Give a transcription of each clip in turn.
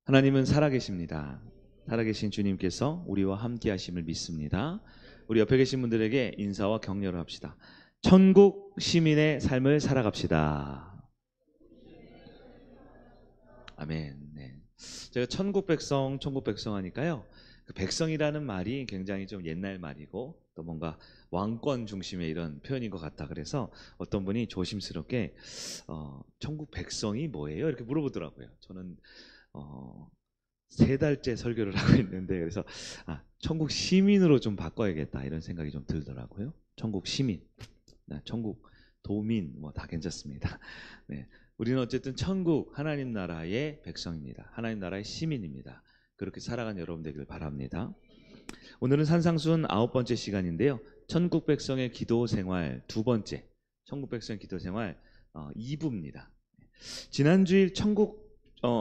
하나님은 살아계십니다. 살아계신 주님께서 우리와 함께 하심을 믿습니다. 우리 옆에 계신 분들에게 인사와 격려를 합시다. 천국 시민의 삶을 살아갑시다. 아멘. 네. 제가 천국 백성 하니까요. 그 백성이라는 말이 굉장히 좀 옛날 말이고 또 뭔가 왕권 중심의 이런 표현인 것 같다. 그래서 어떤 분이 조심스럽게 천국 백성이 뭐예요? 이렇게 물어보더라고요. 저는 3달째 설교를 하고 있는데 그래서 천국 시민으로 좀 바꿔야겠다 이런 생각이 좀 들더라고요. 천국 시민, 천국 도민 뭐 다 괜찮습니다. 네, 우리는 어쨌든 천국 하나님 나라의 백성입니다. 하나님 나라의 시민입니다. 그렇게 살아가는 여러분 되길 바랍니다. 오늘은 산상순 9번째 시간인데요. 천국 백성의 기도 생활 2번째, 천국 백성의 기도 생활 2부입니다. 지난주일 천국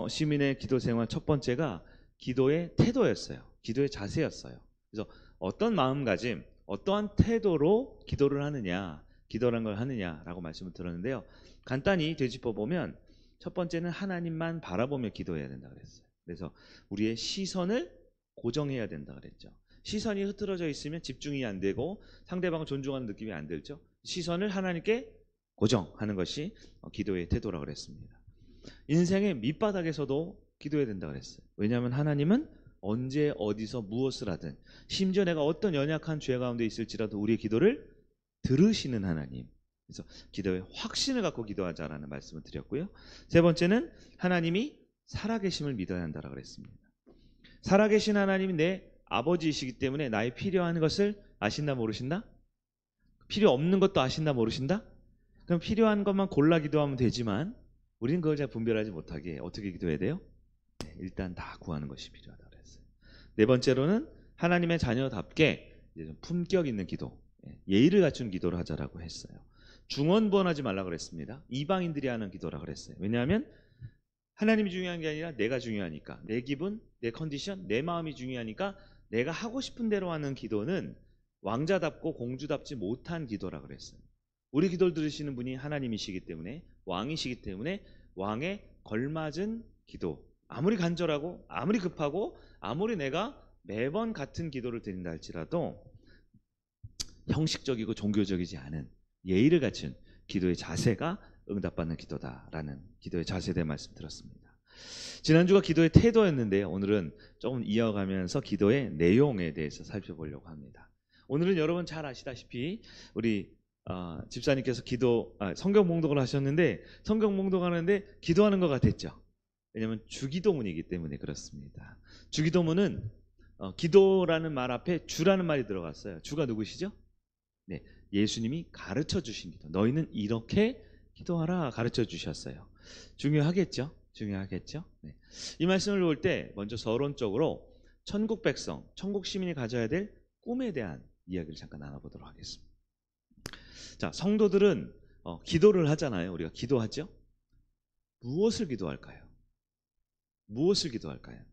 시민의 기도 생활 첫 번째가 기도의 태도였어요. 기도의 자세였어요. 그래서 어떤 마음가짐, 어떠한 태도로 기도를 하느냐, 기도라는 걸 하느냐라고 말씀을 드렸는데요. 간단히 되짚어 보면 첫 번째는 하나님만 바라보며 기도해야 된다 그랬어요. 그래서 우리의 시선을 고정해야 된다 그랬죠. 시선이 흐트러져 있으면 집중이 안 되고 상대방을 존중하는 느낌이 안 들죠. 시선을 하나님께 고정하는 것이 기도의 태도라고 그랬습니다. 인생의 밑바닥에서도 기도해야 된다 그랬어요. 왜냐하면 하나님은 언제 어디서 무엇을 하든 심지어 내가 어떤 연약한 죄 가운데 있을지라도 우리의 기도를 들으시는 하나님. 그래서 기도의 확신을 갖고 기도하자라는 말씀을 드렸고요. 세 번째는 하나님이 살아계심을 믿어야 한다라고 그랬습니다. 살아계신 하나님이 내 아버지이시기 때문에 나의 필요한 것을 아신다 모르신다? 필요 없는 것도 아신다 모르신다? 그럼 필요한 것만 골라 기도하면 되지만 우리는 그걸 잘 분별하지 못하게 어떻게 기도해야 돼요? 일단 다 구하는 것이 필요하다 그랬어요. 네 번째로는 하나님의 자녀답게 좀 품격 있는 기도, 예의를 갖춘 기도를 하자라고 했어요. 중언부언하지 말라고 그랬습니다. 이방인들이 하는 기도라고 그랬어요. 왜냐하면 하나님이 중요한 게 아니라 내가 중요하니까, 내 기분, 내 컨디션, 내 마음이 중요하니까 내가 하고 싶은 대로 하는 기도는 왕자답고 공주답지 못한 기도라고 그랬어요. 우리 기도를 들으시는 분이 하나님이시기 때문에, 왕이시기 때문에 왕에 걸맞은 기도, 아무리 간절하고 아무리 급하고 아무리 내가 매번 같은 기도를 드린다 할지라도 형식적이고 종교적이지 않은 예의를 갖춘 기도의 자세가 응답받는 기도다라는 기도의 자세에 대해 말씀 드렸습니다. 지난주가 기도의 태도였는데요. 오늘은 조금 이어가면서 기도의 내용에 대해서 살펴보려고 합니다. 오늘은 여러분 잘 아시다시피 우리 집사님께서 성경 봉독을 하셨는데 성경 봉독하는데 기도하는 것 같았죠. 왜냐하면 주기도문이기 때문에 그렇습니다. 주기도문은 기도라는 말 앞에 주라는 말이 들어갔어요. 주가 누구시죠? 네, 예수님이 가르쳐 주신 기도. 너희는 이렇게 기도하라 가르쳐 주셨어요. 중요하겠죠? 중요하겠죠? 네. 이 말씀을 볼 때 먼저 서론적으로 천국 백성, 천국 시민이 가져야 될 꿈에 대한 이야기를 잠깐 나눠보도록 하겠습니다. 자, 성도들은 기도를 하잖아요. 우리가 기도하죠? 무엇을 기도할까요? 무엇을 기도할까요?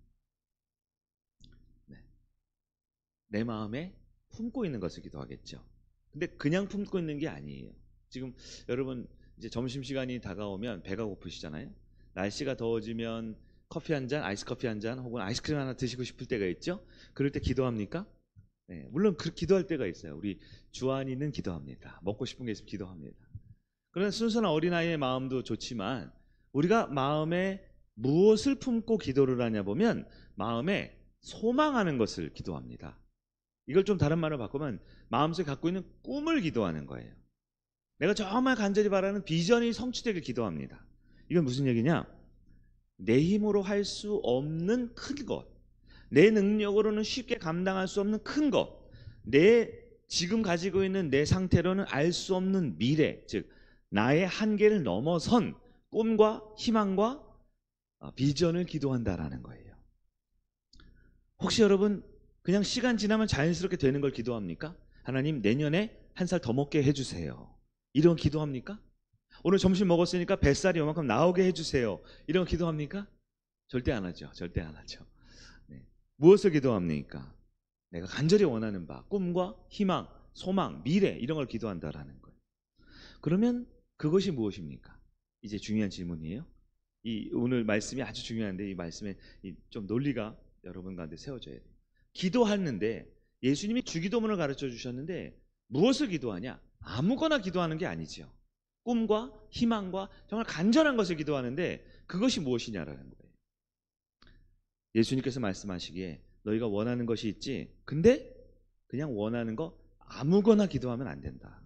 네. 내 마음에 품고 있는 것을 기도하겠죠. 근데 그냥 품고 있는 게 아니에요. 지금 여러분 이제 점심시간이 다가오면 배가 고프시잖아요. 날씨가 더워지면 커피 한 잔, 아이스 커피 한 잔 혹은 아이스크림 하나 드시고 싶을 때가 있죠. 그럴 때 기도합니까? 네, 물론 기도할 때가 있어요. 우리 주한이는 기도합니다. 먹고 싶은 게 있으면 기도합니다. 그런 순수한 어린아이의 마음도 좋지만 우리가 마음에 무엇을 품고 기도를 하냐 보면 마음에 소망하는 것을 기도합니다. 이걸 좀 다른 말로 바꾸면 마음속에 갖고 있는 꿈을 기도하는 거예요. 내가 정말 간절히 바라는 비전이 성취되길 기도합니다. 이건 무슨 얘기냐? 내 힘으로 할 수 없는 큰 것, 내 능력으로는 쉽게 감당할 수 없는 큰 것, 내 지금 가지고 있는 내 상태로는 알 수 없는 미래, 즉 나의 한계를 넘어선 꿈과 희망과 비전을 기도한다라는 거예요. 혹시 여러분 그냥 시간 지나면 자연스럽게 되는 걸 기도합니까? 하나님 내년에 1살 더 먹게 해주세요. 이런 기도합니까? 오늘 점심 먹었으니까 뱃살이 요만큼 나오게 해주세요. 이런 기도합니까? 절대 안 하죠. 절대 안 하죠. 네. 무엇을 기도합니까? 내가 간절히 원하는 바, 꿈과 희망, 소망, 미래 이런 걸 기도한다라는 거예요. 그러면 그것이 무엇입니까? 이제 중요한 질문이에요. 이 오늘 말씀이 아주 중요한데 이 말씀에 좀 논리가 여러분 가운데 세워져야 돼요. 기도하는데 예수님이 주기도문을 가르쳐 주셨는데 무엇을 기도하냐? 아무거나 기도하는 게 아니지요. 꿈과 희망과 정말 간절한 것을 기도하는데 그것이 무엇이냐라는 거예요. 예수님께서 말씀하시기에 너희가 원하는 것이 있지, 근데 그냥 원하는 거 아무거나 기도하면 안 된다.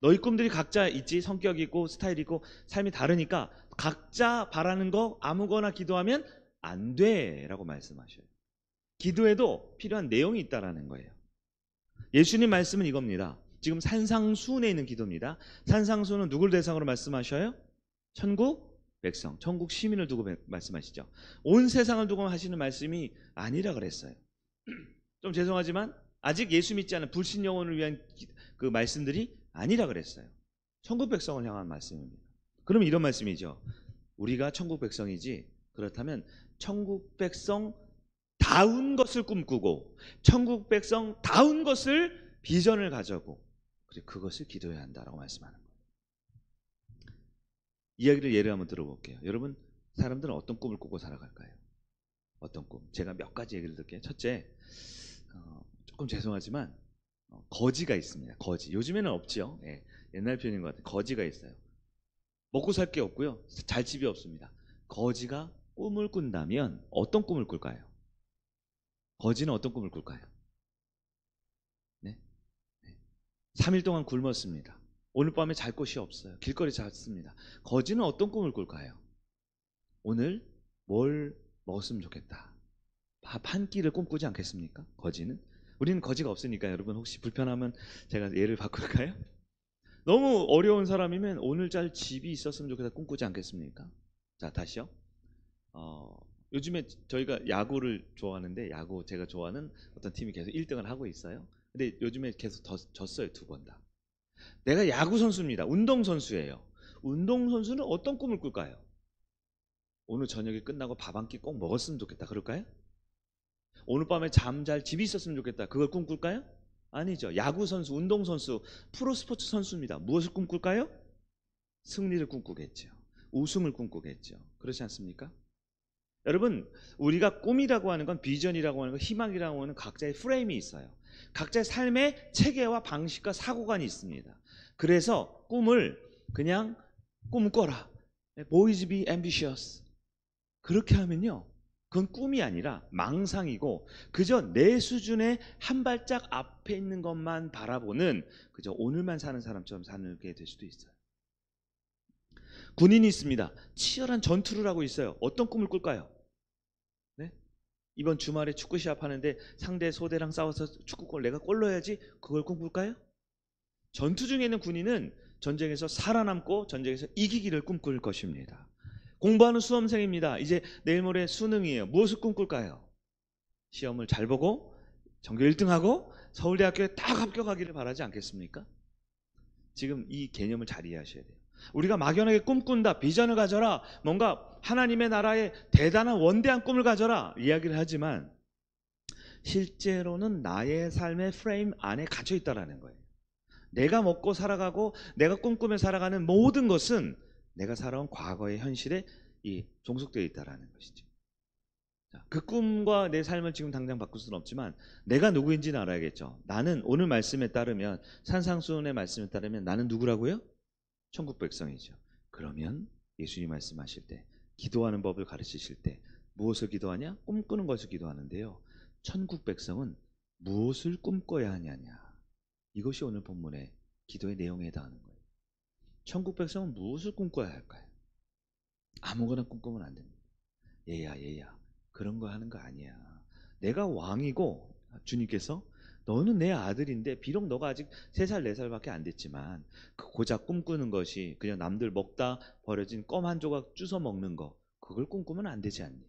너희 꿈들이 각자 있지, 성격이 있고 스타일이 있고 삶이 다르니까 각자 바라는 거 아무거나 기도하면 안 돼라고 말씀하셔요. 기도에도 필요한 내용이 있다라는 거예요. 예수님 말씀은 이겁니다. 지금 산상수훈에 있는 기도입니다. 산상수훈은 누구를 대상으로 말씀하셔요? 천국 백성, 천국 시민을 두고 말씀하시죠. 온 세상을 두고 하시는 말씀이 아니라 그랬어요. 좀 죄송하지만 아직 예수 믿지 않은 불신 영혼을 위한 그 말씀들이 아니라 그랬어요. 천국 백성을 향한 말씀입니다. 그럼 이런 말씀이죠. 우리가 천국 백성이지, 그렇다면 천국 백성 다운 것을 꿈꾸고 천국 백성 다운 것을 비전을 가져고 그것을 기도해야 한다라고 말씀하는 거예요. 이야기를 예를 한번 들어볼게요. 여러분, 사람들은 어떤 꿈을 꾸고 살아갈까요? 어떤 꿈? 제가 몇 가지 얘기를 드릴게요. 첫째, 조금 죄송하지만 거지가 있습니다. 거지. 요즘에는 없죠. 예, 옛날 표현인 것 같아요. 거지가 있어요. 먹고 살 게 없고요. 잘 집이 없습니다. 거지가 꿈을 꾼다면 어떤 꿈을 꿀까요? 거지는 어떤 꿈을 꿀까요? 네? 3일 동안 굶었습니다. 오늘 밤에 잘 곳이 없어요. 길거리 잤습니다. 거지는 어떤 꿈을 꿀까요? 오늘 뭘 먹었으면 좋겠다. 밥 한 끼를 꿈꾸지 않겠습니까? 거지는? 우리는 거지가 없으니까 여러분 혹시 불편하면 제가 예를 바꿀까요? 너무 어려운 사람이면 오늘 잘 집이 있었으면 좋겠다 꿈꾸지 않겠습니까? 자, 다시요. 요즘에 저희가 야구를 좋아하는데 야구 제가 좋아하는 어떤 팀이 계속 1등을 하고 있어요. 근데 요즘에 계속 졌어요. 2번 다. 내가 야구 선수입니다. 운동 선수예요. 운동 선수는 어떤 꿈을 꿀까요? 오늘 저녁에 끝나고 밥 한 끼 꼭 먹었으면 좋겠다. 그럴까요? 오늘 밤에 잠 잘 집이 있었으면 좋겠다. 그걸 꿈꿀까요? 아니죠. 야구 선수, 운동 선수, 프로 스포츠 선수입니다. 무엇을 꿈꿀까요? 승리를 꿈꾸겠죠. 우승을 꿈꾸겠죠. 그렇지 않습니까? 여러분, 우리가 꿈이라고 하는 건 비전이라고 하는 건 희망이라고 하는 각자의 프레임이 있어요. 각자의 삶의 체계와 방식과 사고관이 있습니다. 그래서 꿈을 그냥 꿈꿔라. Boys be ambitious. 그렇게 하면요. 그건 꿈이 아니라 망상이고 그저 내 수준의 한 발짝 앞에 있는 것만 바라보는 그저 오늘만 사는 사람처럼 살게 될 수도 있어요. 군인이 있습니다. 치열한 전투를 하고 있어요. 어떤 꿈을 꿀까요? 네? 이번 주말에 축구 시합하는데 상대 소대랑 싸워서 축구골 내가 골 넣어야지. 그걸 꿈꿀까요? 전투 중에 있는 군인은 전쟁에서 살아남고 전쟁에서 이기기를 꿈꿀 것입니다. 공부하는 수험생입니다. 이제 내일 모레 수능이에요. 무엇을 꿈꿀까요? 시험을 잘 보고 전교 1등하고 서울대학교에 딱 합격하기를 바라지 않겠습니까? 지금 이 개념을 잘 이해하셔야 돼요. 우리가 막연하게 꿈꾼다, 비전을 가져라, 뭔가 하나님의 나라의 대단한 원대한 꿈을 가져라 이야기를 하지만 실제로는 나의 삶의 프레임 안에 갇혀 있다는 거예요. 내가 먹고 살아가고 내가 꿈꾸며 살아가는 모든 것은 내가 살아온 과거의 현실에 종속되어 있다는 것이죠. 그 꿈과 내 삶을 지금 당장 바꿀 수는 없지만 내가 누구인지는 알아야겠죠. 나는 오늘 말씀에 따르면 산상수훈의 말씀에 따르면 나는 누구라고요? 천국 백성이죠. 그러면 예수님 말씀하실 때 기도하는 법을 가르치실 때 무엇을 기도하냐? 꿈꾸는 것을 기도하는데요. 천국 백성은 무엇을 꿈꿔야 하냐냐. 이것이 오늘 본문의 기도의 내용에 해당하는 거예요. 천국 백성은 무엇을 꿈꿔야 할까요? 아무거나 꿈꾸면 안 됩니다. 얘야 그런 거 하는 거 아니야. 내가 왕이고 주님께서 너는 내 아들인데 비록 너가 아직 3살 4살밖에 안 됐지만 그 고작 꿈꾸는 것이 그냥 남들 먹다 버려진 껌 한 조각 주워 먹는 거 그걸 꿈꾸면 안 되지 않니?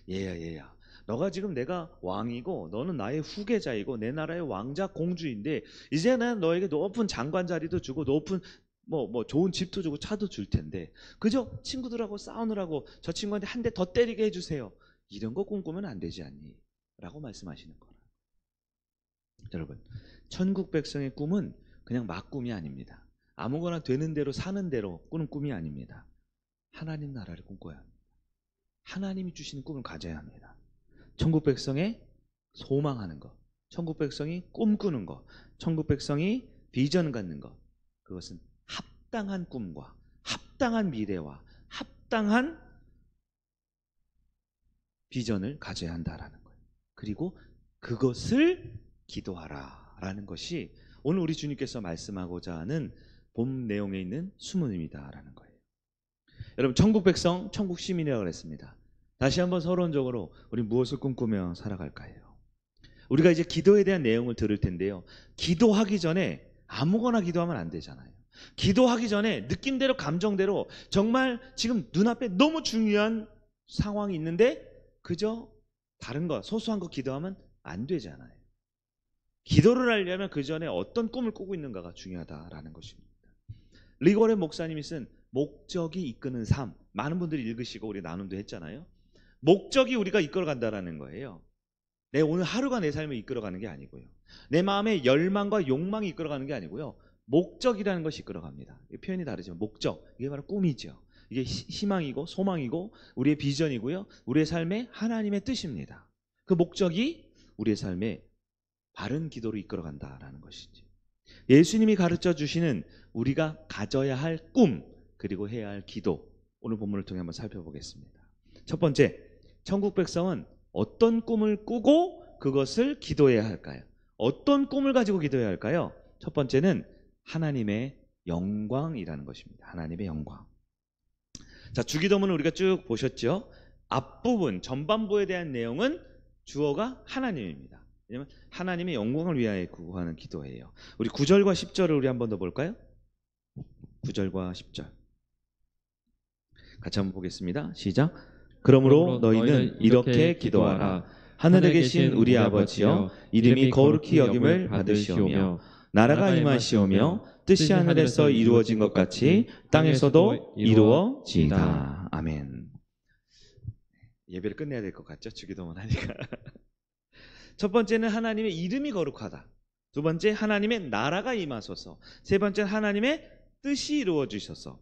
얘야 너가 지금 내가 왕이고 너는 나의 후계자이고 내 나라의 왕자 공주인데 이제 난 너에게 높은 장관 자리도 주고 높은 뭐 좋은 집도 주고 차도 줄 텐데 그저 친구들하고 싸우느라고 저 친구한테 한 대 더 때리게 해주세요. 이런 거 꿈꾸면 안 되지 않니? 라고 말씀하시는 거라. 여러분, 천국 백성의 꿈은 그냥 막 꿈이 아닙니다. 아무거나 되는 대로 사는 대로 꾸는 꿈이 아닙니다. 하나님 나라를 꿈꿔야 합니다. 하나님이 주시는 꿈을 가져야 합니다. 천국 백성의 소망하는 것, 천국 백성이 꿈꾸는 것, 천국 백성이 비전을 갖는 것, 그것은 합당한 꿈과 합당한 미래와 합당한 비전을 가져야 한다라는 거예요. 그리고 그것을 기도하라라는 것이 오늘 우리 주님께서 말씀하고자 하는 본 내용에 있는 수문입니다라는 거예요. 여러분, 천국 백성, 천국 시민이라고 그랬습니다. 다시 한번 서론적으로 우리 무엇을 꿈꾸며 살아갈까요? 우리가 이제 기도에 대한 내용을 들을 텐데요. 기도하기 전에 아무거나 기도하면 안 되잖아요. 기도하기 전에 느낌대로 감정대로 정말 지금 눈앞에 너무 중요한 상황이 있는데 그저 다른 거 소소한 거 기도하면 안 되잖아요. 기도를 하려면 그 전에 어떤 꿈을 꾸고 있는가가 중요하다라는 것입니다. 리고레 목사님이 쓴 목적이 이끄는 삶, 많은 분들이 읽으시고 우리 나눔도 했잖아요. 목적이 우리가 이끌어간다라는 거예요. 내 오늘 하루가 내 삶을 이끌어가는 게 아니고요. 내 마음의 열망과 욕망이 이끌어가는 게 아니고요. 목적이라는 것이 이끌어갑니다. 표현이 다르지만 목적, 이게 바로 꿈이죠. 이게 희망이고 소망이고 우리의 비전이고요. 우리의 삶의 하나님의 뜻입니다. 그 목적이 우리의 삶에 바른 기도로 이끌어간다라는 것이지. 예수님이 가르쳐 주시는 우리가 가져야 할 꿈, 그리고 해야 할 기도, 오늘 본문을 통해 한번 살펴보겠습니다. 첫 번째, 천국 백성은 어떤 꿈을 꾸고 그것을 기도해야 할까요? 어떤 꿈을 가지고 기도해야 할까요? 첫 번째는 하나님의 영광이라는 것입니다. 하나님의 영광. 자, 주기도문을 우리가 쭉 보셨죠? 앞부분, 전반부에 대한 내용은 주어가 하나님입니다. 왜냐하면 하나님의 영광을 위하여 구하는 기도예요. 우리 9절과 10절을 우리 한 번 더 볼까요? 9절과 10절 같이 한번 보겠습니다. 시작. 그러므로 너희는 이렇게 기도하라. 하늘에 계신 우리 아버지여, 이름이 거룩히 여김을 받으시오며 나라가 임하시오며 뜻이 하늘에서 이루어진 것 같이 땅에서도 이루어지이다. 아멘. 예배를 끝내야 될 것 같죠? 주기도문 하니까. 첫 번째는 하나님의 이름이 거룩하다. 두 번째, 하나님의 나라가 임하소서. 세 번째, 하나님의 뜻이 이루어지셔서.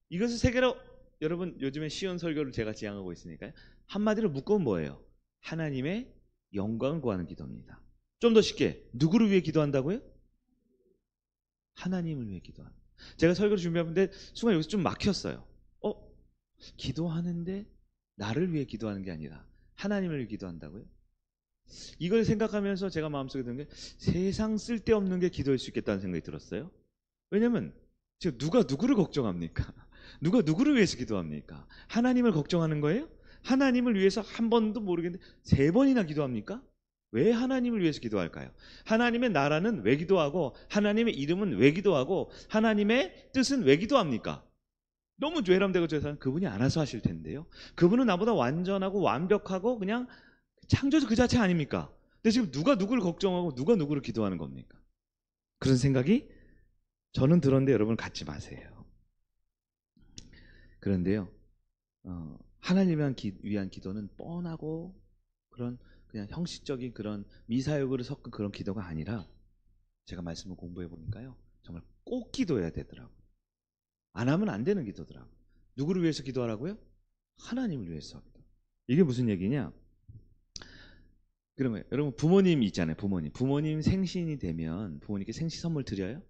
이것을 세 개로 여러분 요즘에 시온 설교를 제가 지향하고 있으니까요. 한마디로 묶으면 뭐예요? 하나님의 영광을 구하는 기도입니다. 좀 더 쉽게, 누구를 위해 기도한다고요? 하나님을 위해 기도한다. 제가 설교를 준비하는데 순간 여기서 좀 막혔어요. 기도하는데 나를 위해 기도하는 게 아니라 하나님을 위해 기도한다고요? 이걸 생각하면서 제가 마음속에 드는 게 세상 쓸데없는 게 기도일 수 있겠다는 생각이 들었어요. 왜냐면 지금 누가 누구를 걱정합니까? 누가 누구를 위해서 기도합니까? 하나님을 걱정하는 거예요? 하나님을 위해서 한 번도 모르겠는데 3번이나 기도합니까? 왜 하나님을 위해서 기도할까요? 하나님의 나라는 왜 기도하고 하나님의 이름은 왜 기도하고 하나님의 뜻은 왜 기도합니까? 너무 죄람되고 죄산 그분이 알아서 하실 텐데요. 그분은 나보다 완전하고 완벽하고 그냥 창조주 그 자체 아닙니까? 근데 지금 누가 누구를 걱정하고 누가 누구를 기도하는 겁니까? 그런 생각이 저는 들었는데 여러분 갖지 마세요. 그런데요, 하나님을 위한 기도는 뻔하고 그런 그냥 형식적인 그런 미사역으로 섞은 그런 기도가 아니라 제가 말씀을 공부해 보니까요, 정말 꼭 기도해야 되더라고요. 안 하면 안 되는 기도더라고요. 누구를 위해서 기도하라고요? 하나님을 위해서. 이게 무슨 얘기냐? 그러면 여러분 부모님 있잖아요. 부모님 생신이 되면 부모님께 생신 선물 드려요?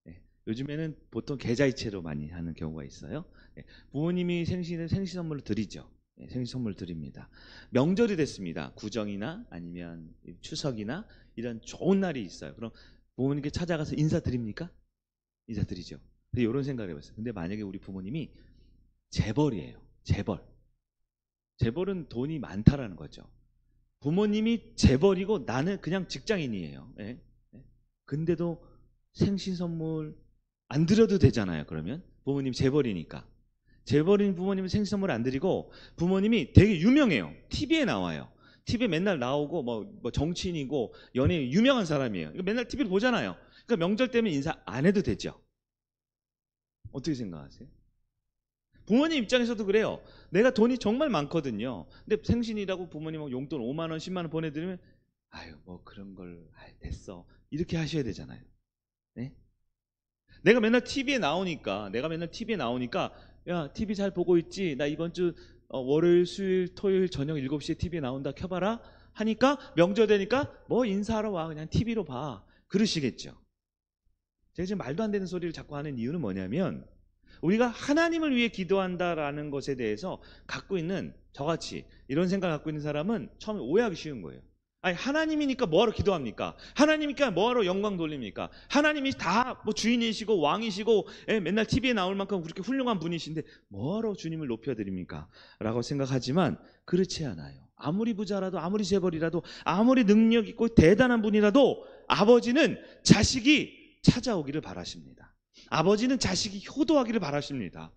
네. 요즘에는 보통 계좌이체로 많이 하는 경우가 있어요. 네. 부모님이 생신 선물을 드리죠. 네. 생신 선물 드립니다. 명절이 됐습니다. 구정이나 아니면 추석이나 이런 좋은 날이 있어요. 그럼 부모님께 찾아가서 인사드립니까? 인사드리죠. 근데 이런 생각을 해봤어요. 근데 만약에 우리 부모님이 재벌이에요. 재벌은 돈이 많다라는 거죠. 부모님이 재벌이고 나는 그냥 직장인이에요. 예? 근데도 생신 선물 안 드려도 되잖아요. 그러면 부모님 재벌이니까. 재벌인 부모님은 생신 선물 안 드리고 부모님이 되게 유명해요. TV에 나와요. TV에 맨날 나오고 뭐 정치인이고 연예인 유명한 사람이에요. 맨날 TV를 보잖아요. 그러니까 명절 때문에 인사 안 해도 되죠. 어떻게 생각하세요? 부모님 입장에서도 그래요. 내가 돈이 정말 많거든요. 근데 생신이라고 부모님하고 용돈 5만 원, 10만 원 보내드리면 아유 뭐 그런 걸 됐어. 이렇게 하셔야 되잖아요. 네? 내가 맨날 TV에 나오니까 야, TV 잘 보고 있지? 나 이번 주 월요일, 수요일, 토요일 저녁 7시에 TV에 나온다. 켜봐라. 하니까 명절 되니까 뭐 인사하러 와. 그냥 TV로 봐. 그러시겠죠. 제가 지금 말도 안 되는 소리를 자꾸 하는 이유는 뭐냐면 우리가 하나님을 위해 기도한다라는 것에 대해서 갖고 있는 저같이 이런 생각을 갖고 있는 사람은 처음에 오해하기 쉬운 거예요. 아니, 하나님이니까 뭐하러 기도합니까? 하나님이니까 뭐하러 영광 돌립니까? 하나님이 다 뭐 주인이시고 왕이시고 맨날 TV에 나올 만큼 그렇게 훌륭한 분이신데 뭐하러 주님을 높여드립니까? 라고 생각하지만 그렇지 않아요. 아무리 부자라도 아무리 재벌이라도 아무리 능력 있고 대단한 분이라도 아버지는 자식이 찾아오기를 바라십니다. 아버지는 자식이 효도하기를 바라십니다.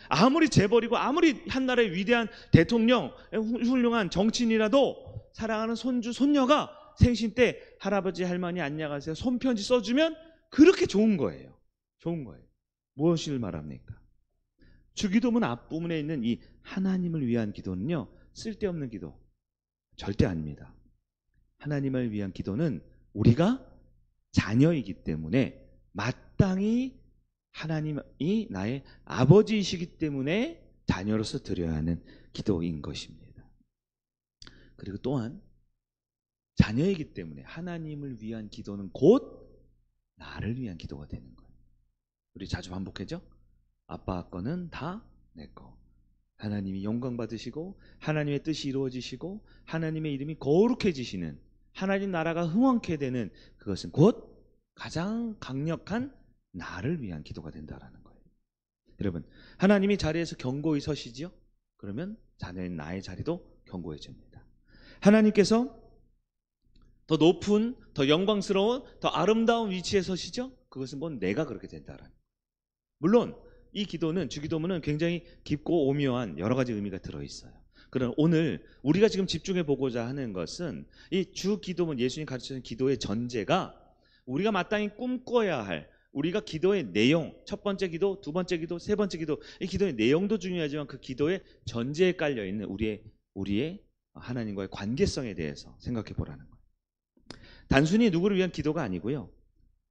아무리 재벌이고 아무리 한 나라의 위대한 대통령, 훌륭한 정치인이라도 사랑하는 손주, 손녀가 생신 때 할아버지, 할머니 안녕하세요 손편지 써주면 그렇게 좋은 거예요. 좋은 거예요. 무엇을 말합니까? 주기도문 앞부분에 있는 이 하나님을 위한 기도는요, 쓸데없는 기도 절대 아닙니다. 하나님을 위한 기도는 우리가 자녀이기 때문에 마땅히 하나님이 나의 아버지이시기 때문에 자녀로서 드려야 하는 기도인 것입니다. 그리고 또한 자녀이기 때문에 하나님을 위한 기도는 곧 나를 위한 기도가 되는 거예요. 우리 자주 반복하죠? 아빠 거는 다 내 거. 하나님이 영광 받으시고 하나님의 뜻이 이루어지시고 하나님의 이름이 거룩해지시는 하나님 나라가 흥왕케 되는 그것은 곧 가장 강력한 나를 위한 기도가 된다라는 거예요. 여러분, 하나님이 자리에서 견고히 서시지요? 그러면 자녀인 나의 자리도 견고해집니다. 하나님께서 더 높은, 더 영광스러운, 더 아름다운 위치에 서시죠? 그것은 뭐 내가 그렇게 된다라는 거예요. 물론 이 기도는, 주기도문은 굉장히 깊고 오묘한 여러 가지 의미가 들어있어요. 그러나 오늘 우리가 지금 집중해 보고자 하는 것은 이 주기도문, 예수님 가르치는 기도의 전제가 우리가 마땅히 꿈꿔야 할 우리가 기도의 내용, 첫 번째 기도, 두 번째 기도, 세 번째 기도, 이 기도의 내용도 중요하지만 그 기도의 전제에 깔려 있는 우리의 하나님과의 관계성에 대해서 생각해 보라는 거예요. 단순히 누구를 위한 기도가 아니고요.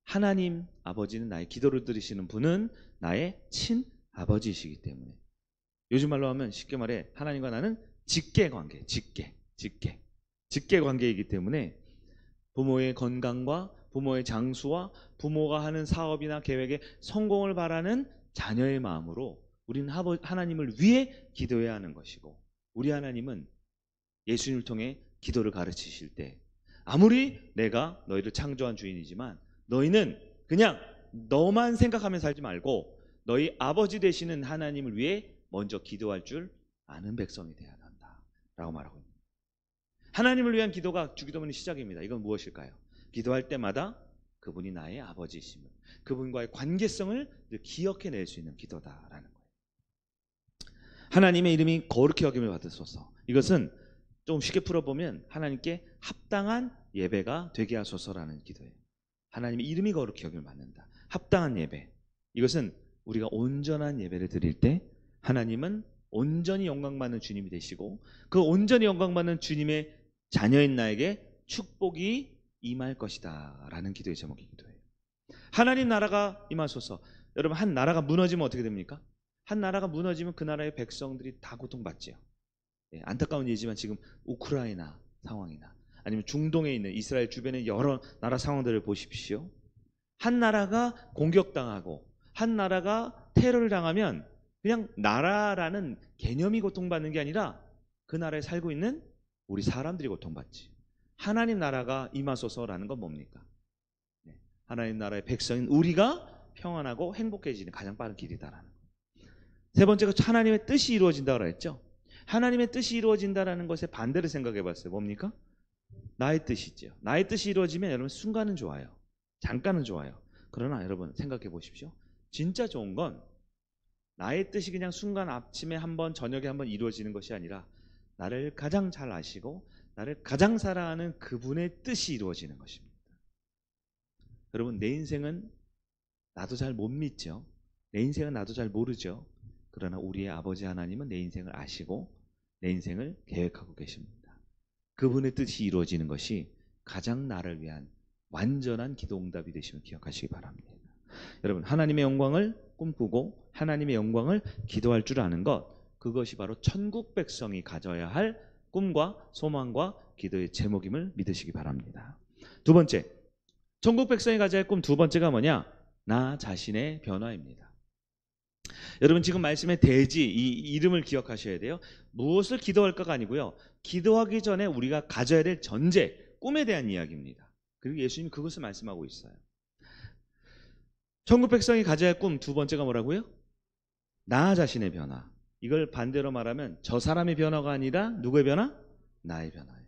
하나님 아버지는 나의 기도를 들으시는 분은 나의 친아버지이시기 때문에, 요즘 말로 하면 쉽게 말해 하나님과 나는 직계관계, 직계관계이기 때문에 부모의 건강과 부모의 장수와 부모가 하는 사업이나 계획에 성공을 바라는 자녀의 마음으로 우리는 하나님을 위해 기도해야 하는 것이고, 우리 하나님은 예수님을 통해 기도를 가르치실 때 아무리 내가 너희를 창조한 주인이지만 너희는 그냥 너만 생각하며 살지 말고 너희 아버지 되시는 하나님을 위해 먼저 기도할 줄 아는 백성이 되어야 한다 라고 말하고 있습니다. 하나님을 위한 기도가 주기도문의 시작입니다. 이건 무엇일까요? 기도할 때마다 그분이 나의 아버지이심을, 그분과의 관계성을 기억해낼 수 있는 기도다라는 거예요. 하나님의 이름이 거룩히 여김을 받으소서. 이것은 좀 쉽게 풀어보면 하나님께 합당한 예배가 되게 하소서라는 기도예요. 하나님의 이름이 거룩히 여김을 받는다. 합당한 예배. 이것은 우리가 온전한 예배를 드릴 때 하나님은 온전히 영광받는 주님이 되시고 그 온전히 영광받는 주님의 자녀인 나에게 축복이 임할 것이다 라는 기도의 제목이기도 해요. 하나님 나라가 임하소서. 여러분, 한 나라가 무너지면 어떻게 됩니까? 한 나라가 무너지면 그 나라의 백성들이 다 고통받지요. 안타까운 일이지만 지금 우크라이나 상황이나 아니면 중동에 있는 이스라엘 주변의 여러 나라 상황들을 보십시오. 한 나라가 공격당하고 한 나라가 테러를 당하면 그냥 나라라는 개념이 고통받는 게 아니라 그 나라에 살고 있는 우리 사람들이 고통받지. 하나님 나라가 임하소서라는 건 뭡니까? 하나님 나라의 백성인 우리가 평안하고 행복해지는 가장 빠른 길이다라는 거예요. 세 번째가 하나님의 뜻이 이루어진다고 했죠. 하나님의 뜻이 이루어진다라는 것의 반대를 생각해 봤어요. 뭡니까? 나의 뜻이죠. 나의 뜻이 이루어지면 여러분 순간은 좋아요. 잠깐은 좋아요. 그러나 여러분 생각해 보십시오. 진짜 좋은 건 나의 뜻이 그냥 순간 아침에 한번 저녁에 한번 이루어지는 것이 아니라 나를 가장 잘 아시고 나를 가장 사랑하는 그분의 뜻이 이루어지는 것입니다. 여러분, 내 인생은 나도 잘 못 믿죠. 내 인생은 나도 잘 모르죠. 그러나 우리의 아버지 하나님은 내 인생을 아시고 내 인생을 계획하고 계십니다. 그분의 뜻이 이루어지는 것이 가장 나를 위한 완전한 기도 응답이 되심을 기억하시기 바랍니다. 여러분, 하나님의 영광을 꿈꾸고 하나님의 영광을 기도할 줄 아는 것, 그것이 바로 천국 백성이 가져야 할 꿈과 소망과 기도의 제목임을 믿으시기 바랍니다. 두 번째, 천국 백성이 가져야 할 꿈 두 번째가 뭐냐? 나 자신의 변화입니다. 여러분, 지금 말씀의 대지, 이 이름을 기억하셔야 돼요. 무엇을 기도할까가 아니고요, 기도하기 전에 우리가 가져야 될 전제, 꿈에 대한 이야기입니다. 그리고 예수님이 그것을 말씀하고 있어요. 천국 백성이 가져야 할 꿈 두 번째가 뭐라고요? 나 자신의 변화. 이걸 반대로 말하면 저 사람의 변화가 아니라 누구의 변화? 나의 변화예요.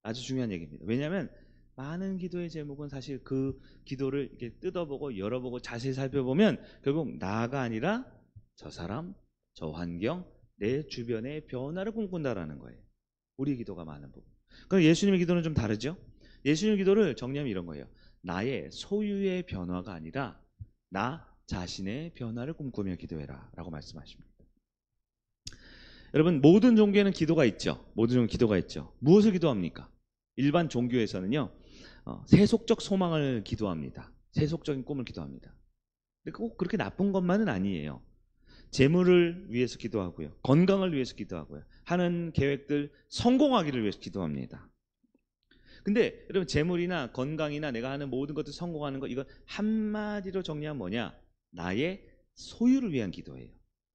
아주 중요한 얘기입니다. 왜냐하면 많은 기도의 제목은 사실 그 기도를 이렇게 뜯어보고 열어보고 자세히 살펴보면 결국 나가 아니라 저 사람, 저 환경, 내 주변의 변화를 꿈꾼다라는 거예요. 우리 기도가 많은 부분. 그럼 예수님의 기도는 좀 다르죠? 예수님의 기도를 정리하면 이런 거예요. 나의 소유의 변화가 아니라 나 자신의 변화를 꿈꾸며 기도해라 라고 말씀하십니다. 여러분, 모든 종교에는 기도가 있죠. 모든 종교에 기도가 있죠. 무엇을 기도합니까? 일반 종교에서는요, 세속적 소망을 기도합니다. 세속적인 꿈을 기도합니다. 근데 꼭 그렇게 나쁜 것만은 아니에요. 재물을 위해서 기도하고요, 건강을 위해서 기도하고요, 하는 계획들 성공하기를 위해서 기도합니다. 근데 여러분, 재물이나 건강이나 내가 하는 모든 것들 성공하는 거, 이거 한마디로 정리하면 뭐냐? 나의 소유를 위한 기도예요.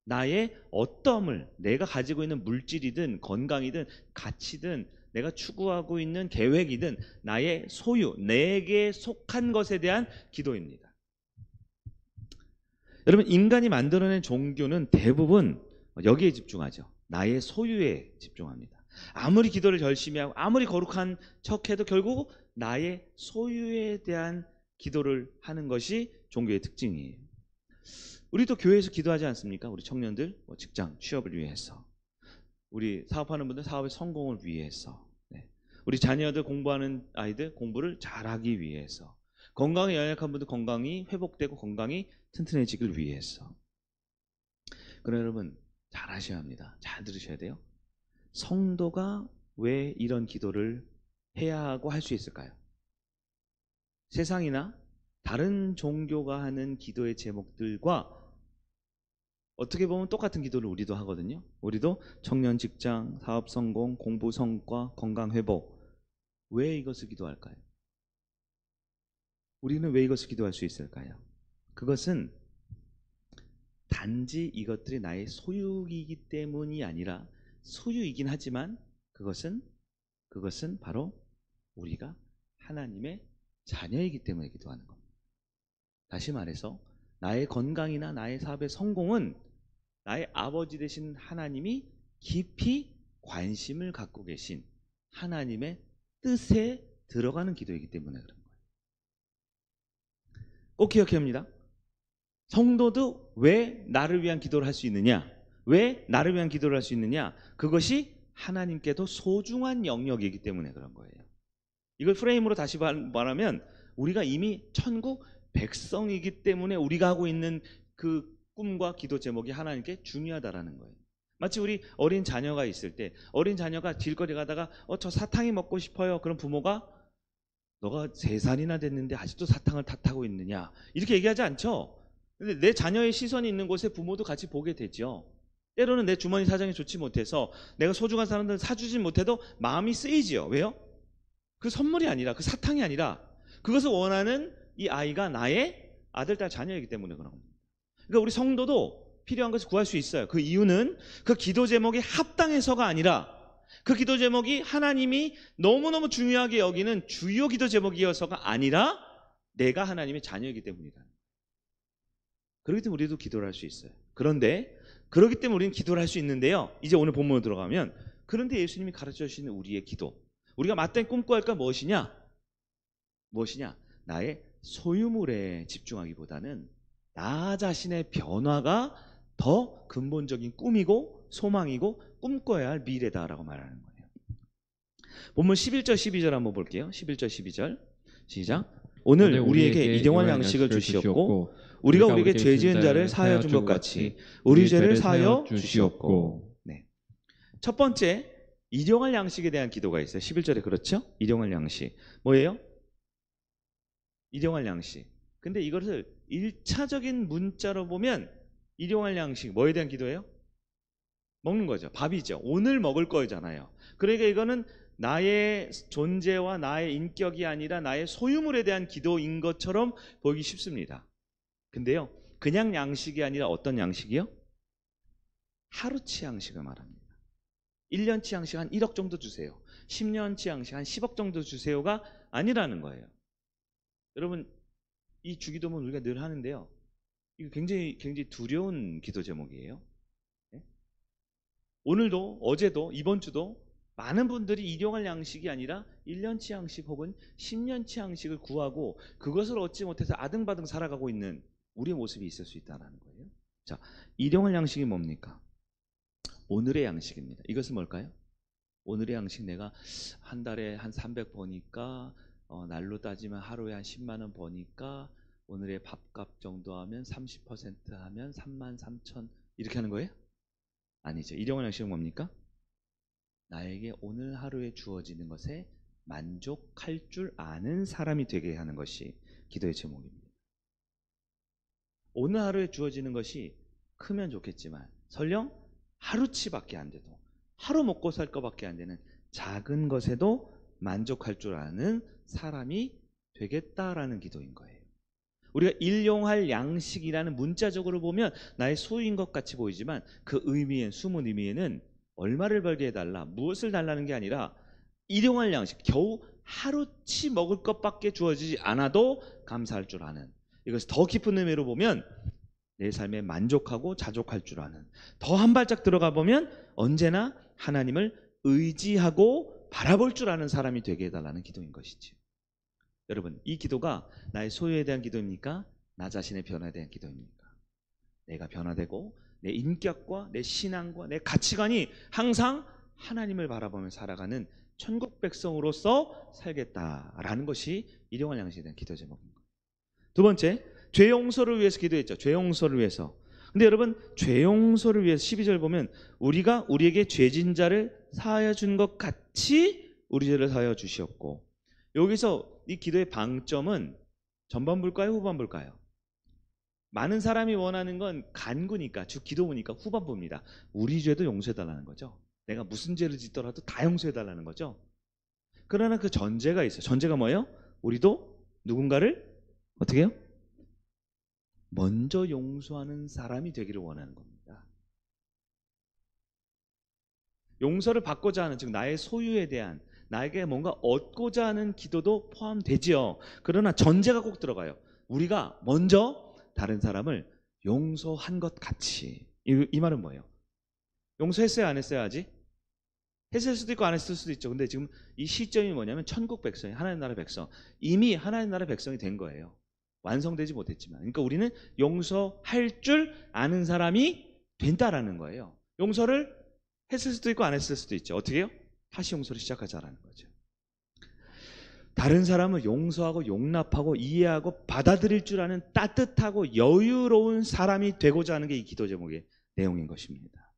나의 어떠함을, 내가 가지고 있는 물질이든 건강이든 가치든 내가 추구하고 있는 계획이든 나의 소유, 내게 속한 것에 대한 기도입니다. 여러분, 인간이 만들어낸 종교는 대부분 여기에 집중하죠. 나의 소유에 집중합니다. 아무리 기도를 열심히 하고 아무리 거룩한 척해도 결국 나의 소유에 대한 기도를 하는 것이 종교의 특징이에요. 우리도 교회에서 기도하지 않습니까? 우리 청년들 직장, 취업을 위해서, 우리 사업하는 분들 사업의 성공을 위해서, 우리 자녀들 공부하는 아이들 공부를 잘하기 위해서, 건강에 연약한 분들 건강이 회복되고 건강이 튼튼해지길 위해서. 그러나 여러분, 잘 하셔야 합니다. 잘 들으셔야 돼요. 성도가 왜 이런 기도를 해야 하고 할 수 있을까요? 세상이나 다른 종교가 하는 기도의 제목들과 어떻게 보면 똑같은 기도를 우리도 하거든요. 우리도 청년 직장, 사업 성공, 공부 성과, 건강 회복. 왜 이것을 기도할까요? 우리는 왜 이것을 기도할 수 있을까요? 그것은 단지 이것들이 나의 소유이기 때문이 아니라, 소유이긴 하지만 그것은 바로 우리가 하나님의 자녀이기 때문에 기도하는 겁니다. 다시 말해서 나의 건강이나 나의 사업의 성공은 나의 아버지 되신 하나님이 깊이 관심을 갖고 계신 하나님의 뜻에 들어가는 기도이기 때문에 그런 거예요. 꼭 기억해야 합니다. 성도도 왜 나를 위한 기도를 할 수 있느냐? 왜 나를 위한 기도를 할 수 있느냐? 그것이 하나님께도 소중한 영역이기 때문에 그런 거예요. 이걸 프레임으로 다시 말하면 우리가 이미 천국 백성이기 때문에 우리가 하고 있는 그 꿈과 기도 제목이 하나님께 중요하다라는 거예요. 마치 우리 어린 자녀가 있을 때, 어린 자녀가 길거리 가다가 저 사탕이 먹고 싶어요. 그럼 부모가 너가 3살이나 됐는데 아직도 사탕을 탓하고 있느냐, 이렇게 얘기하지 않죠. 근데 내 자녀의 시선이 있는 곳에 부모도 같이 보게 되죠. 때로는 내 주머니 사정이 좋지 못해서 내가 소중한 사람들 사주진 못해도 마음이 쓰이지요. 왜요? 그 선물이 아니라, 그 사탕이 아니라, 그것을 원하는 이 아이가 나의 아들, 딸, 자녀이기 때문에 그런 겁니다. 그러니까 우리 성도도 필요한 것을 구할 수 있어요. 그 이유는 그 기도 제목이 합당해서가 아니라, 그 기도 제목이 하나님이 너무너무 중요하게 여기는 주요 기도 제목이어서가 아니라 내가 하나님의 자녀이기 때문이다. 그렇기 때문에 우리도 기도를 할 수 있어요. 그런데 그렇기 때문에 우리는 기도를 할 수 있는데요, 이제 오늘 본문으로 들어가면, 그런데 예수님이 가르쳐 주시는 우리의 기도, 우리가 마땅히 꿈꿔야 할 건 무엇이냐? 나의 소유물에 집중하기보다는 나 자신의 변화가 더 근본적인 꿈이고 소망이고 꿈꿔야 할 미래다라고 말하는 거예요. 본문 11절 12절 한번 볼게요. 11절 12절 시작. 오늘 우리에게 일용할 양식을 주시옵고 우리가 우리에게 죄 지은 자를 사하여 준 것 같이 우리 죄를 사하여 주시옵고. 네. 첫 번째, 일용할 양식에 대한 기도가 있어요. 11절에 그렇죠? 일용할 양식. 뭐예요? 일용할 양식. 근데 이것을 1차적인 문자로 보면 일용할 양식 뭐에 대한 기도예요? 먹는 거죠. 밥이죠. 오늘 먹을 거잖아요. 그러니까 이거는 나의 존재와 나의 인격이 아니라 나의 소유물에 대한 기도인 것처럼 보기 쉽습니다. 근데요, 그냥 양식이 아니라 어떤 양식이요? 하루치 양식을 말합니다. 1년치 양식 한 1억 정도 주세요. 10년치 양식 한 10억 정도 주세요가 아니라는 거예요. 여러분, 이 주기도문 우리가 늘 하는데요, 이거 굉장히 두려운 기도 제목이에요. 네? 오늘도, 어제도, 이번 주도 많은 분들이 일용할 양식이 아니라 1년치 양식 혹은 10년치 양식을 구하고 그것을 얻지 못해서 아등바등 살아가고 있는 우리의 모습이 있을 수 있다는 거예요. 자, 일용할 양식이 뭡니까? 오늘의 양식입니다. 이것은 뭘까요? 오늘의 양식, 내가 한 달에 한 300 버니까 날로 따지면 하루에 한 10만 원 버니까 오늘의 밥값 정도 하면 30% 하면 33,000 이렇게 하는 거예요? 아니죠. 일용할 양식은 뭡니까? 나에게 오늘 하루에 주어지는 것에 만족할 줄 아는 사람이 되게 하는 것이 기도의 제목입니다. 오늘 하루에 주어지는 것이 크면 좋겠지만 설령 하루치밖에 안 돼도, 하루 먹고 살 것밖에 안 되는 작은 것에도 만족할 줄 아는 사람이 되겠다라는 기도인 거예요. 우리가 일용할 양식이라는 문자적으로 보면 나의 소유인 것 같이 보이지만 그 의미엔, 숨은 의미에는 얼마를 벌게 해달라, 무엇을 달라는 게 아니라 일용할 양식, 겨우 하루치 먹을 것밖에 주어지지 않아도 감사할 줄 아는, 이것을 더 깊은 의미로 보면 내 삶에 만족하고 자족할 줄 아는, 더 한 발짝 들어가 보면 언제나 하나님을 의지하고 바라볼 줄 아는 사람이 되게 해달라는 기도인 것이지. 여러분, 이 기도가 나의 소유에 대한 기도입니까? 나 자신의 변화에 대한 기도입니까? 내가 변화되고 내 인격과 내 신앙과 내 가치관이 항상 하나님을 바라보며 살아가는 천국 백성으로서 살겠다라는 것이 일용할 양식에 대한 기도 제목입니다. 두 번째, 죄 용서를 위해서 기도했죠. 죄 용서를 위해서. 근데 여러분, 죄 용서를 위해서 12절 보면 우리가 우리에게 죄진 자를 사하여 준 것 같이 우리 죄를 사하여 주시옵고, 여기서 이 기도의 방점은 전반부일까요? 후반부일까요? 많은 사람이 원하는 건 간구니까, 주 기도문이니까 후반부입니다. 우리 죄도 용서해달라는 거죠. 내가 무슨 죄를 짓더라도 다 용서해달라는 거죠. 그러나 그 전제가 있어요. 전제가 뭐예요? 우리도 누군가를 어떻게 해요? 먼저 용서하는 사람이 되기를 원하는 겁니다. 용서를 받고자 하는, 즉 나의 소유에 대한, 나에게 뭔가 얻고자 하는 기도도 포함되지요. 그러나 전제가 꼭 들어가요. 우리가 먼저 다른 사람을 용서한 것 같이. 이 말은 뭐예요? 용서했어요, 안 했어요, 아직? 했을 수도 있고 안 했을 수도 있죠. 근데 지금 이 시점이 뭐냐면 천국 백성이, 하나님 나라 백성, 이미 하나님 나라 백성이 된 거예요. 완성되지 못했지만. 그러니까 우리는 용서할 줄 아는 사람이 된다라는 거예요. 용서를 했을 수도 있고 안 했을 수도 있죠. 어떻게 해요? 다시 용서를 시작하자라는 거죠. 다른 사람을 용서하고 용납하고 이해하고 받아들일 줄 아는 따뜻하고 여유로운 사람이 되고자 하는 게 이 기도 제목의 내용인 것입니다.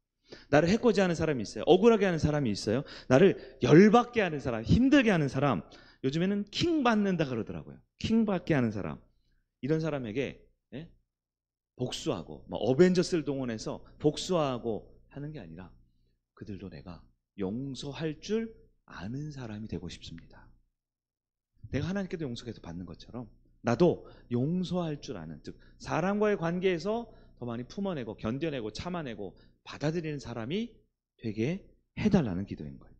나를 해코지 하는 사람이 있어요. 억울하게 하는 사람이 있어요. 나를 열받게 하는 사람, 힘들게 하는 사람, 요즘에는 킹 받는다 그러더라고요. 킹 받게 하는 사람, 이런 사람에게 복수하고 어벤져스를 동원해서 복수하고 하는 게 아니라 그들도 내가 용서할 줄 아는 사람이 되고 싶습니다. 내가 하나님께도 용서해서 받는 것처럼 나도 용서할 줄 아는, 즉 사람과의 관계에서 더 많이 품어내고 견뎌내고 참아내고 받아들이는 사람이 되게 해달라는 기도인 거예요.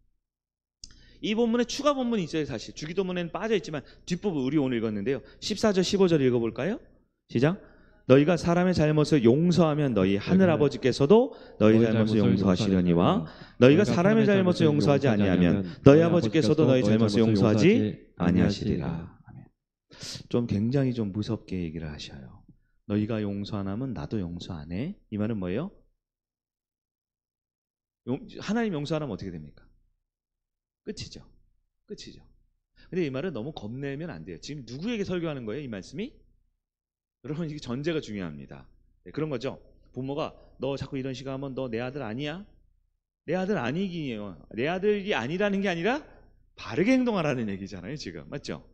이 본문에 추가 본문이 있어요. 사실 주기도문에는 빠져있지만 뒷부분 우리 오늘 읽었는데요, 14절 15절 읽어볼까요? 시작. 너희가 사람의 잘못을 용서하면 너희 하늘아버지께서도 너희 잘못을 용서하시려니와 너희가 사람의 잘못을 용서하지 아니하면 너희 아버지께서도 너희 잘못을 용서하지 아니하시리라. 좀 굉장히 좀 무섭게 얘기를 하셔요. 너희가 용서 안 하면 나도 용서 안 해. 이 말은 뭐예요? 하나님 용서 안 하면 어떻게 됩니까? 끝이죠. 끝이죠. 근데 이 말은 너무 겁내면 안 돼요. 지금 누구에게 설교하는 거예요, 이 말씀이? 여러분, 이게 전제가 중요합니다. 네, 그런 거죠. 부모가 너 자꾸 이런 식으로 하면 너 내 아들 아니야? 내 아들 아니기요. 내 아들이 아니라는 게 아니라 바르게 행동하라는 얘기잖아요, 지금. 맞죠?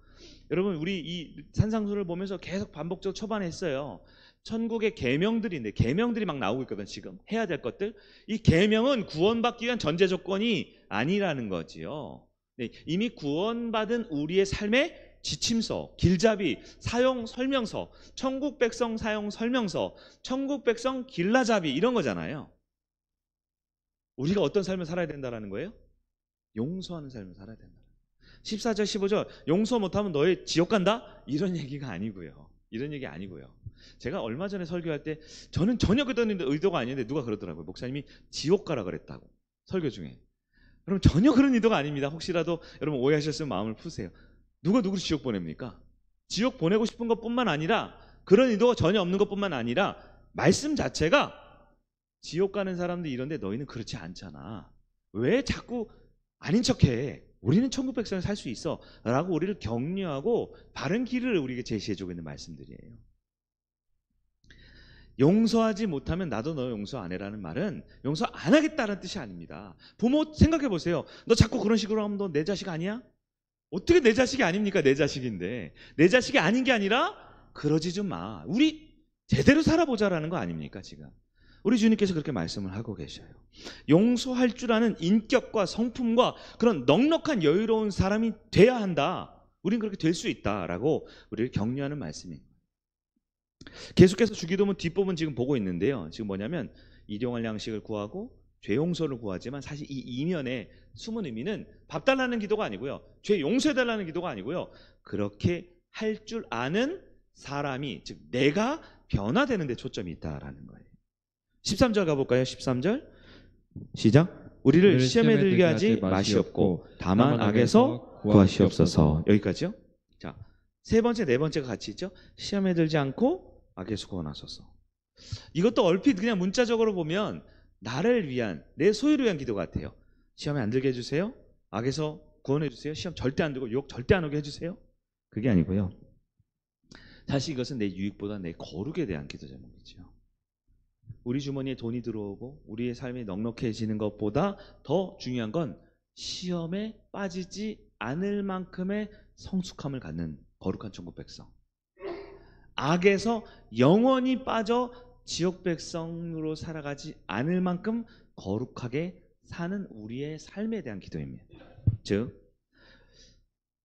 여러분 우리 이 산상수를 보면서 계속 반복적으로 초반했어요. 천국의 계명들인데 계명들이 막 나오고 있거든. 지금 해야 될 것들. 이 계명은 구원받기 위한 전제 조건이 아니라는 거지요. 네, 이미 구원받은 우리의 삶의 지침서, 길잡이, 사용 설명서, 천국 백성 사용 설명서, 천국 백성 길라잡이 이런 거잖아요. 우리가 어떤 삶을 살아야 된다는 거예요? 용서하는 삶을 살아야 된다. 14절 15절 용서 못하면 너의 지옥 간다? 이런 얘기가 아니고요. 이런 얘기 아니고요. 제가 얼마 전에 설교할 때 저는 전혀 그런 의도가 아닌데 누가 그러더라고요. 목사님이 지옥 가라 그랬다고. 설교 중에. 여러분 전혀 그런 의도가 아닙니다. 혹시라도 여러분 오해하셨으면 마음을 푸세요. 누가 누구를 지옥 보냅니까? 지옥 보내고 싶은 것뿐만 아니라 그런 의도가 전혀 없는 것뿐만 아니라 말씀 자체가 지옥 가는 사람들 이런데 너희는 그렇지 않잖아. 왜 자꾸 아닌 척해? 우리는 천국 백성을 살 수 있어 라고 우리를 격려하고 바른 길을 우리에게 제시해주고 있는 말씀들이에요. 용서하지 못하면 나도 너 용서 안 해라는 말은 용서 안 하겠다는 뜻이 아닙니다. 부모 생각해 보세요. 너 자꾸 그런 식으로 하면 너 내 자식 아니야? 어떻게 내 자식이 아닙니까? 내 자식인데. 내 자식이 아닌 게 아니라 그러지 좀 마. 우리 제대로 살아보자라는 거 아닙니까 지금? 우리 주님께서 그렇게 말씀을 하고 계셔요. 용서할 줄 아는 인격과 성품과 그런 넉넉한 여유로운 사람이 돼야 한다. 우린 그렇게 될 수 있다라고 우리를 격려하는 말씀입니다. 계속해서 주기도문 뒷부분 지금 보고 있는데요. 지금 뭐냐면 일용할 양식을 구하고 죄 용서를 구하지만 사실 이 이면에 숨은 의미는 밥 달라는 기도가 아니고요. 죄 용서해 달라는 기도가 아니고요. 그렇게 할 줄 아는 사람이 즉 내가 변화되는 데 초점이 있다라는 거예요. 13절 가볼까요? 13절 시작. 우리를 시험에 들게 하지 마시옵고 다만 악에서 구하시옵소서. 여기까지요. 자, 세 번째 네 번째가 같이 있죠. 시험에 들지 않고 악에서 구원하소서. 이것도 얼핏 그냥 문자적으로 보면 나를 위한 내 소유를 위한 기도 같아요. 시험에 안 들게 해주세요. 악에서 구원해 주세요. 시험 절대 안 들고 유혹 절대 안 오게 해주세요. 그게 아니고요. 사실 이것은 내 유익보다 내 거룩에 대한 기도 제목이죠. 우리 주머니에 돈이 들어오고 우리의 삶이 넉넉해지는 것보다 더 중요한 건 시험에 빠지지 않을 만큼의 성숙함을 갖는 거룩한 천국 백성. 악에서 영원히 빠져 지옥 백성으로 살아가지 않을 만큼 거룩하게 사는 우리의 삶에 대한 기도입니다. 즉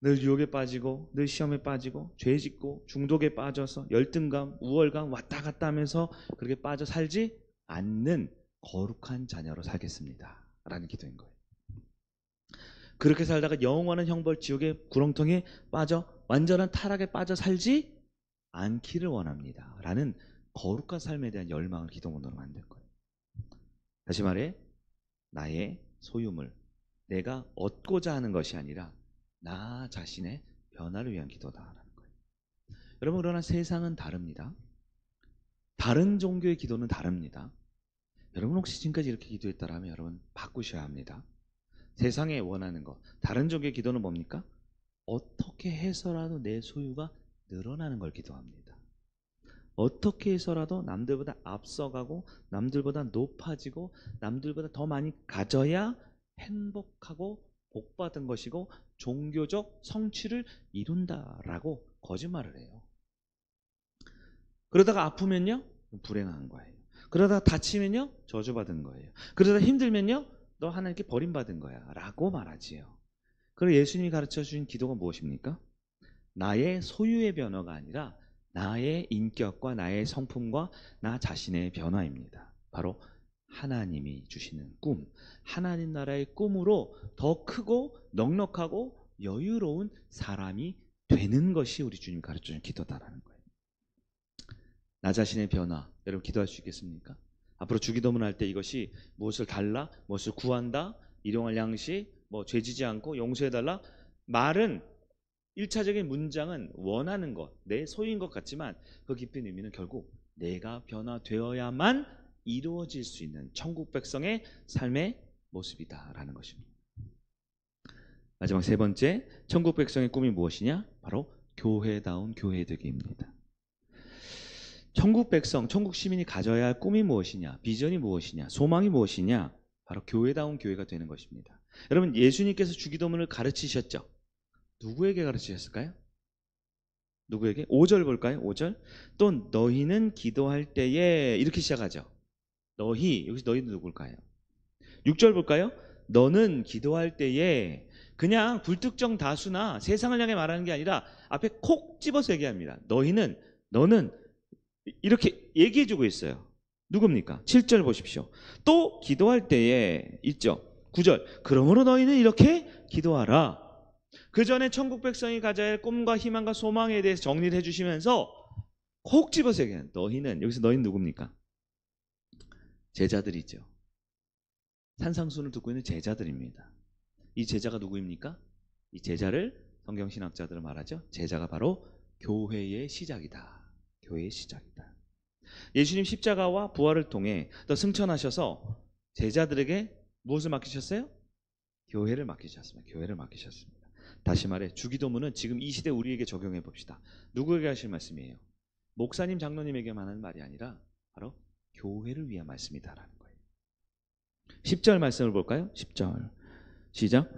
늘 유혹에 빠지고 늘 시험에 빠지고 죄 짓고 중독에 빠져서 열등감, 우월감 왔다 갔다 하면서 그렇게 빠져 살지 않는 거룩한 자녀로 살겠습니다 라는 기도인 거예요. 그렇게 살다가 영원한 형벌 지옥의 구렁텅이에 빠져 완전한 타락에 빠져 살지 않기를 원합니다 라는 거룩한 삶에 대한 열망을 기도문으로 만든 거예요. 다시 말해 나의 소유물, 내가 얻고자 하는 것이 아니라 나 자신의 변화를 위한 기도다라는 거예요. 여러분 그러나 세상은 다릅니다. 다른 종교의 기도는 다릅니다. 여러분 혹시 지금까지 이렇게 기도했다라면 여러분 바꾸셔야 합니다. 세상에 원하는 것, 다른 종교의 기도는 뭡니까? 어떻게 해서라도 내 소유가 늘어나는 걸 기도합니다. 어떻게 해서라도 남들보다 앞서가고 남들보다 높아지고 남들보다 더 많이 가져야 행복하고 복받은 것이고 종교적 성취를 이룬다라고 거짓말을 해요. 그러다가 아프면요? 불행한 거예요. 그러다가 다치면요? 저주받은 거예요. 그러다가 힘들면요? 너 하나님께 버림받은 거야 라고 말하지요. 그리고 예수님이 가르쳐 주신 기도가 무엇입니까? 나의 소유의 변화가 아니라 나의 인격과 나의 성품과 나 자신의 변화입니다. 바로 하나님이 주시는 꿈, 하나님 나라의 꿈으로 더 크고 넉넉하고 여유로운 사람이 되는 것이 우리 주님 가르쳐주는 기도다라는 거예요. 나 자신의 변화, 여러분 기도할 수 있겠습니까? 앞으로 주기도문 할 때 이것이 무엇을 달라, 무엇을 구한다, 일용할 양식, 뭐 죄지지 않고 용서해달라 말은 1차적인 문장은 원하는 것, 내 소유인 것 같지만 그 깊은 의미는 결국 내가 변화되어야만 이루어질 수 있는 천국 백성의 삶의 모습이다라는 것입니다. 마지막 세 번째, 천국 백성의 꿈이 무엇이냐? 바로 교회다운 교회 되기입니다. 천국 백성, 천국 시민이 가져야 할 꿈이 무엇이냐? 비전이 무엇이냐? 소망이 무엇이냐? 바로 교회다운 교회가 되는 것입니다. 여러분 예수님께서 주기도문을 가르치셨죠? 누구에게 가르치셨을까요? 누구에게? 5절 볼까요? 5절. 또 너희는 기도할 때에 이렇게 시작하죠. 너희, 여기서 너희는 누굴까요? 6절 볼까요? 너는 기도할 때에 그냥 불특정 다수나 세상을 향해 말하는 게 아니라 앞에 콕 집어서 얘기합니다. 너는 이렇게 얘기해주고 있어요. 누굽니까? 7절 보십시오. 또 기도할 때에 있죠. 9절. 그러므로 너희는 이렇게 기도하라. 그 전에 천국 백성이 가져야 할 꿈과 희망과 소망에 대해서 정리를 해주시면서 콕 집어서 얘기해요. 너희는, 여기서 너희는 누굽니까? 제자들이죠. 산상수훈을 듣고 있는 제자들입니다. 이 제자가 누구입니까? 이 제자를 성경신학자들은 말하죠. 제자가 바로 교회의 시작이다. 교회의 시작이다. 예수님 십자가와 부활을 통해 또 승천하셔서 제자들에게 무엇을 맡기셨어요? 교회를 맡기셨습니다. 교회를 맡기셨습니다. 다시 말해 주기도문은 지금 이 시대 우리에게 적용해 봅시다. 누구에게 하실 말씀이에요? 목사님, 장로님에게만 하는 말이 아니라 바로 교회를 위한 말씀이다라는 거예요. 10절 말씀을 볼까요? 10절 시작.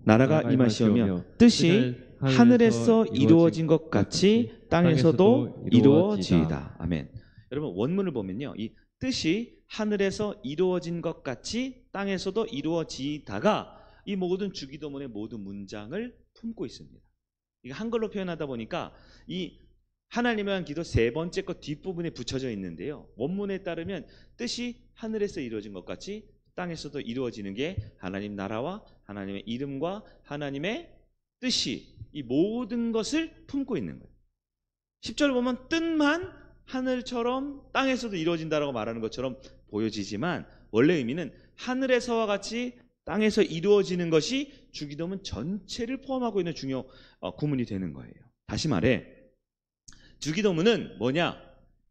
나라가 임하시오며 뜻이 하늘에서 이루어진 것 같이 땅에서도 이루어지이다. 아멘. 여러분 원문을 보면요, 이 뜻이 하늘에서 이루어진 것 같이 땅에서도 이루어지다가 이 모든 주기도문의 모든 문장을 품고 있습니다. 이거 한글로 표현하다 보니까 이 하나님의 한 기도 세 번째 것 뒷부분에 붙여져 있는데요, 원문에 따르면 뜻이 하늘에서 이루어진 것 같이 땅에서도 이루어지는 게 하나님 나라와 하나님의 이름과 하나님의 뜻이 이 모든 것을 품고 있는 거예요. 10절 보면 뜻만 하늘처럼 땅에서도 이루어진다라고 말하는 것처럼 보여지지만 원래 의미는 하늘에서와 같이 땅에서 이루어지는 것이 주기도문 전체를 포함하고 있는 중요 구문이 되는 거예요. 다시 말해 주기도문은 뭐냐?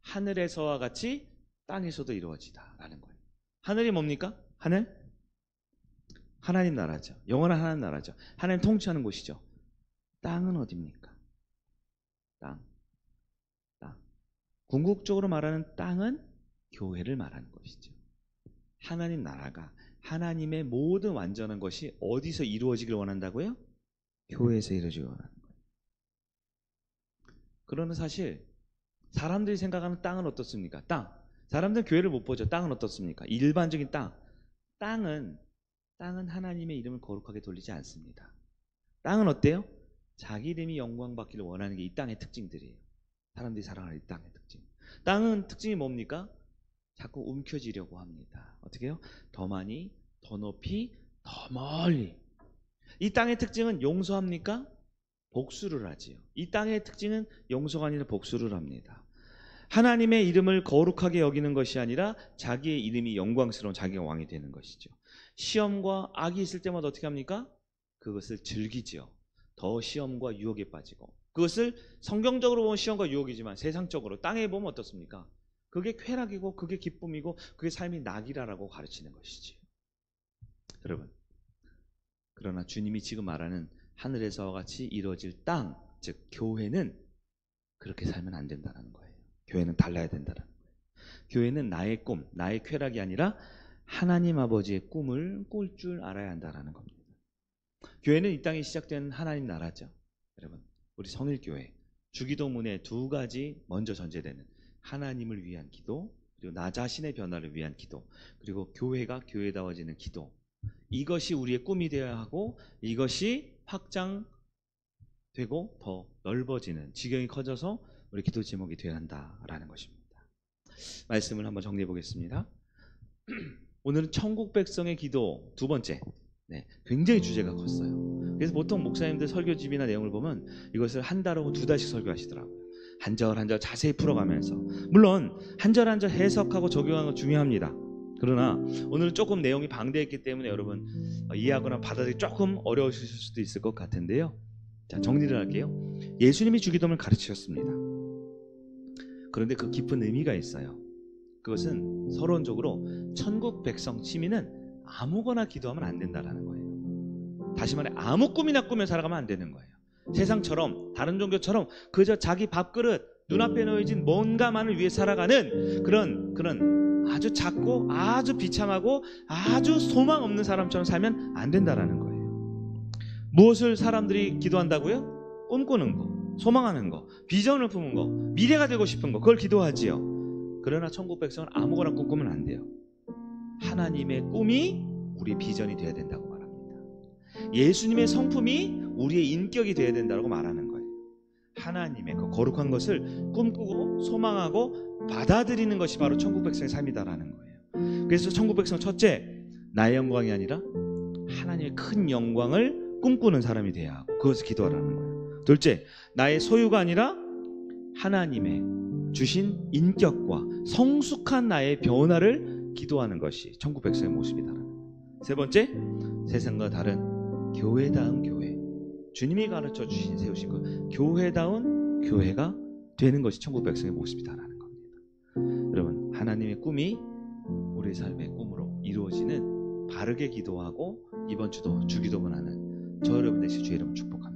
하늘에서와 같이 땅에서도 이루어지다라는 거예요. 하늘이 뭡니까? 하늘? 하나님 나라죠. 영원한 하나님 나라죠. 하나님 통치하는 곳이죠. 땅은 어디입니까? 땅. 궁극적으로 말하는 땅은 교회를 말하는 것이죠. 하나님 나라가 하나님의 모든 완전한 것이 어디서 이루어지길 원한다고요? 교회에서 이루어지길 원하는 거예요. 그러나 사실 사람들이 생각하는 땅은 어떻습니까? 땅. 사람들은 교회를 못 보죠. 땅은 어떻습니까? 일반적인 땅. 땅은 하나님의 이름을 거룩하게 돌리지 않습니다. 땅은 어때요? 자기 이름이 영광받기를 원하는 게 이 땅의 특징들이에요. 사람들이 사랑하는 이 땅의 특징. 땅은 특징이 뭡니까? 자꾸 움켜쥐려고 합니다. 어떻게 해요? 더 많이, 더 높이, 더 멀리. 이 땅의 특징은 용서합니까? 복수를 하지요. 이 땅의 특징은 용서가 아니라 복수를 합니다. 하나님의 이름을 거룩하게 여기는 것이 아니라 자기의 이름이 영광스러운 자기가 왕이 되는 것이죠. 시험과 악이 있을 때마다 어떻게 합니까? 그것을 즐기지요. 더 시험과 유혹에 빠지고, 그것을 성경적으로 보면 시험과 유혹이지만 세상적으로 땅에 보면 어떻습니까? 그게 쾌락이고 그게 기쁨이고 그게 삶이 낙이라고 가르치는 것이지. 여러분, 그러나 주님이 지금 말하는 하늘에서와 같이 이루어질 땅, 즉 교회는 그렇게 살면 안 된다는 거예요. 교회는 달라야 된다는 거예요. 교회는 나의 꿈, 나의 쾌락이 아니라 하나님 아버지의 꿈을 꿀 줄 알아야 한다는 겁니다. 교회는 이 땅에 시작된 하나님 나라죠. 여러분, 우리 성일교회 주기도문에 두 가지 먼저 전제되는 하나님을 위한 기도, 그리고 나 자신의 변화를 위한 기도, 그리고 교회가 교회다워지는 기도, 이것이 우리의 꿈이 되어야 하고 이것이 확장되고 더 넓어지는, 지경이 커져서 우리 기도 제목이 되어야 한다라는 것입니다. 말씀을 한번 정리해 보겠습니다. 오늘은 천국 백성의 기도 두 번째, 굉장히 주제가 컸어요. 그래서 보통 목사님들 설교집이나 내용을 보면 이것을 한 달 혹은 두 달씩 설교하시더라고요. 한 절 한 절 자세히 풀어가면서, 물론 한 절 한 절 해석하고 적용하는 건 중요합니다. 그러나 오늘은 조금 내용이 방대했기 때문에 여러분 이해하거나 받아들이기 조금 어려우실 수도 있을 것 같은데요. 자, 정리를 할게요. 예수님이 주기도문을 가르치셨습니다. 그런데 그 깊은 의미가 있어요. 그것은 서론적으로 천국 백성 시민은 아무거나 기도하면 안 된다라는 거예요. 다시 말해 아무 꿈이나 꾸며 살아가면 안 되는 거예요. 세상처럼 다른 종교처럼 그저 자기 밥그릇 눈앞에 놓여진 뭔가만을 위해 살아가는 그런 아주 작고 아주 비참하고 아주 소망 없는 사람처럼 살면 안 된다라는 거예요. 무엇을 사람들이 기도한다고요? 꿈꾸는 거. 소망하는 거, 비전을 품은 거, 미래가 되고 싶은 거, 그걸 기도하지요. 그러나 천국 백성은 아무거나 꿈꾸면 안 돼요. 하나님의 꿈이 우리 비전이 돼야 된다고 말합니다. 예수님의 성품이 우리의 인격이 돼야 된다고 말하는 거예요. 하나님의 그 거룩한 것을 꿈꾸고 소망하고 받아들이는 것이 바로 천국 백성의 삶이다라는 거예요. 그래서 천국 백성 첫째, 나의 영광이 아니라 하나님의 큰 영광을 꿈꾸는 사람이 돼야 하고 그것을 기도하라는 거예요. 둘째, 나의 소유가 아니라 하나님의 주신 인격과 성숙한 나의 변화를 기도하는 것이 천국 백성의 모습이다라는 거예요. 세 번째, 세상과 다른 교회다운 교회, 주님이 가르쳐 주신 세우신 그 교회다운 교회가 되는 것이 천국 백성의 모습이다라는 겁니다. 여러분, 하나님의 꿈이 우리 삶의 꿈으로 이루어지는 바르게 기도하고 이번 주도 주기도문하는 저 여러분 되시 주의 이름을 축복합니다.